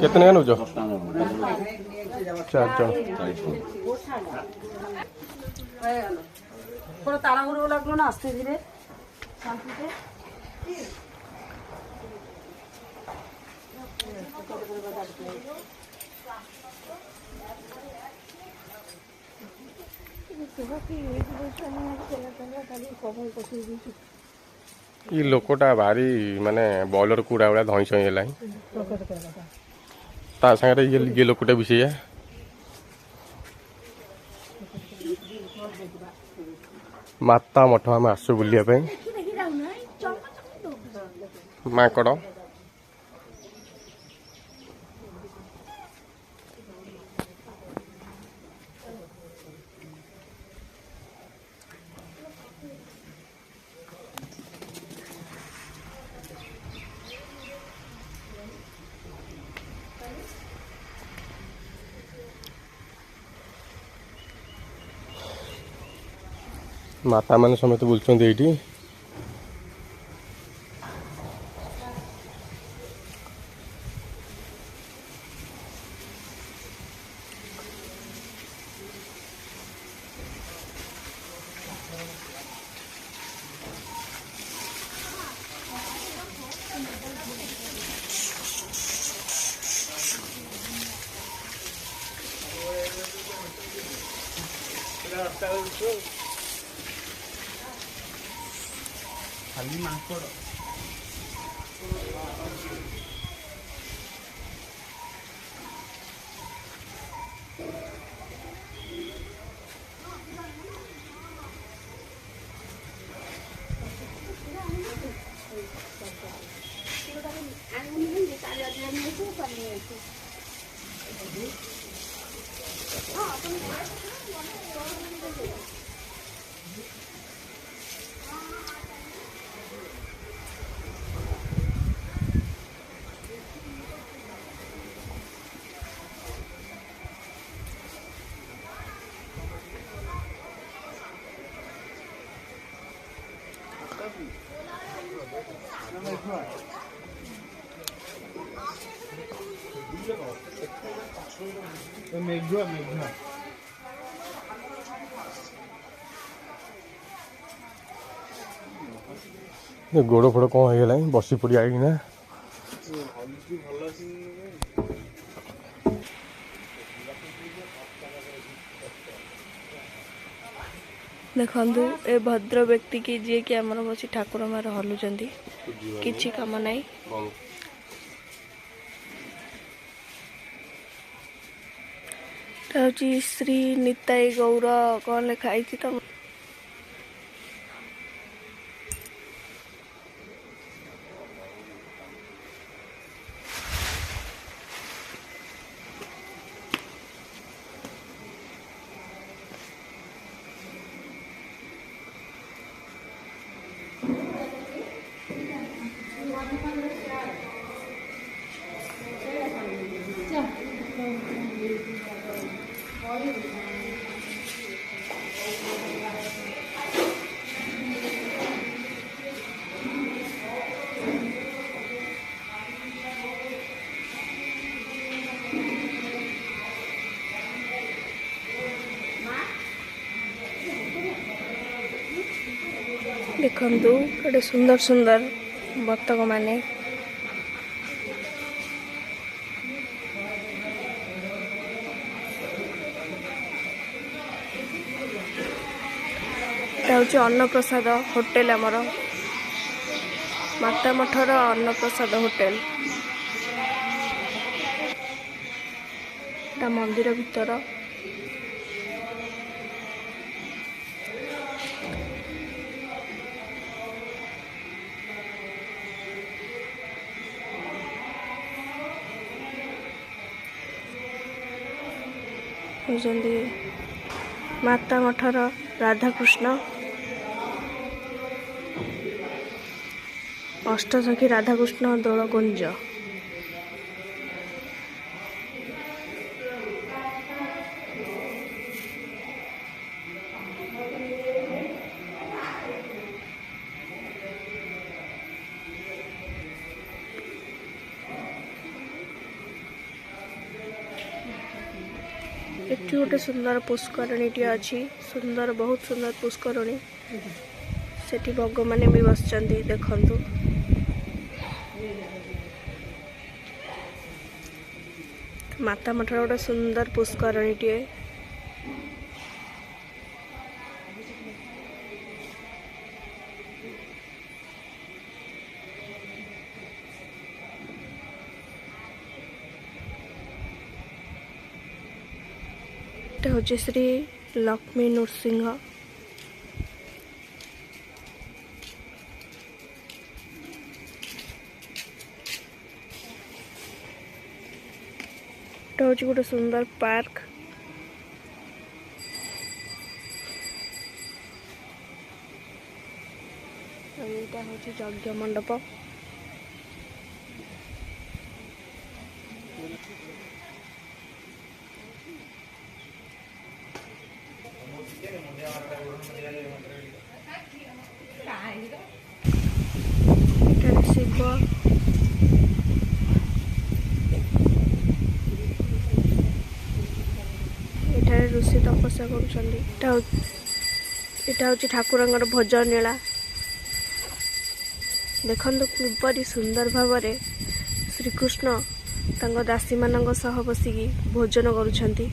कितने का नौ 4 जन थोड़ा ताड़ाहुड़ो लगलो ना आस्ते धीरे शांतिते ये लोकटा भारी माने बॉलर कूड़ा उड़ा धई सई है ता संगे ये लोकटा भी से माता मठ आम आसु बुलिया माकड़ माता मान समेत बुलुं ये खाली माकड़ मेघुआ मेघुआ गोड़ फोड़ कौन हो गला बसी पड़ी आई ना देखु ए भद्र व्यक्ति की जी कि आमर बस ठाकुर मार हलुंट कि कम ना श्री निताई गौर कौन लिखाई तो देखु गोटे सुंदर सुंदर बतक माने हूँ अन्नप्रसाद होटेल आमर माता मठर अन्नप्रसाद होटेल मंदिर भीतर माता मठर राधाकृष्ण अष्टसखी राधाकृष्ण दोलकुंज ଏଠି ଗୋଟେ ସୁନ୍ଦର ପୁଷ୍କରିଣୀଟିଏ ଅଛି। ସୁନ୍ଦର, ବହୁତ ସୁନ୍ଦର ପୁଷ୍କରିଣୀ। ସେଠି ଭଗମାନେ ବି ବସିଛନ୍ତି, ଦେଖନ୍ତୁ। ମାତା ମଠର ଗୋଟେ ସୁନ୍ଦର ପୁଷ୍କରିଣୀଟିଏ। এটা হচ্ছে শ্রী লক্ষ্মী নৃসিংহ। এটা হচ্ছে গোটে সুন্দর পার্ক। এইটা হচ্ছে যজ্ঞ মণ্ডপ। এখানে শিব, ଏଠାରେ ଋଷି ତପସ୍ୟା କରୁଛନ୍ତି। ଏଟା ହେଉଛି ଠାକୁରଙ୍କର ଭୋଜନ ନୀଳା। ଦେଖନ୍ତୁ କିପରି ସୁନ୍ଦର ଭାବରେ ଶ୍ରୀକୃଷ୍ଣ ତାଙ୍କ ଦାସୀମାନଙ୍କ ସହ ବସିକି ଭୋଜନ କରୁଛନ୍ତି।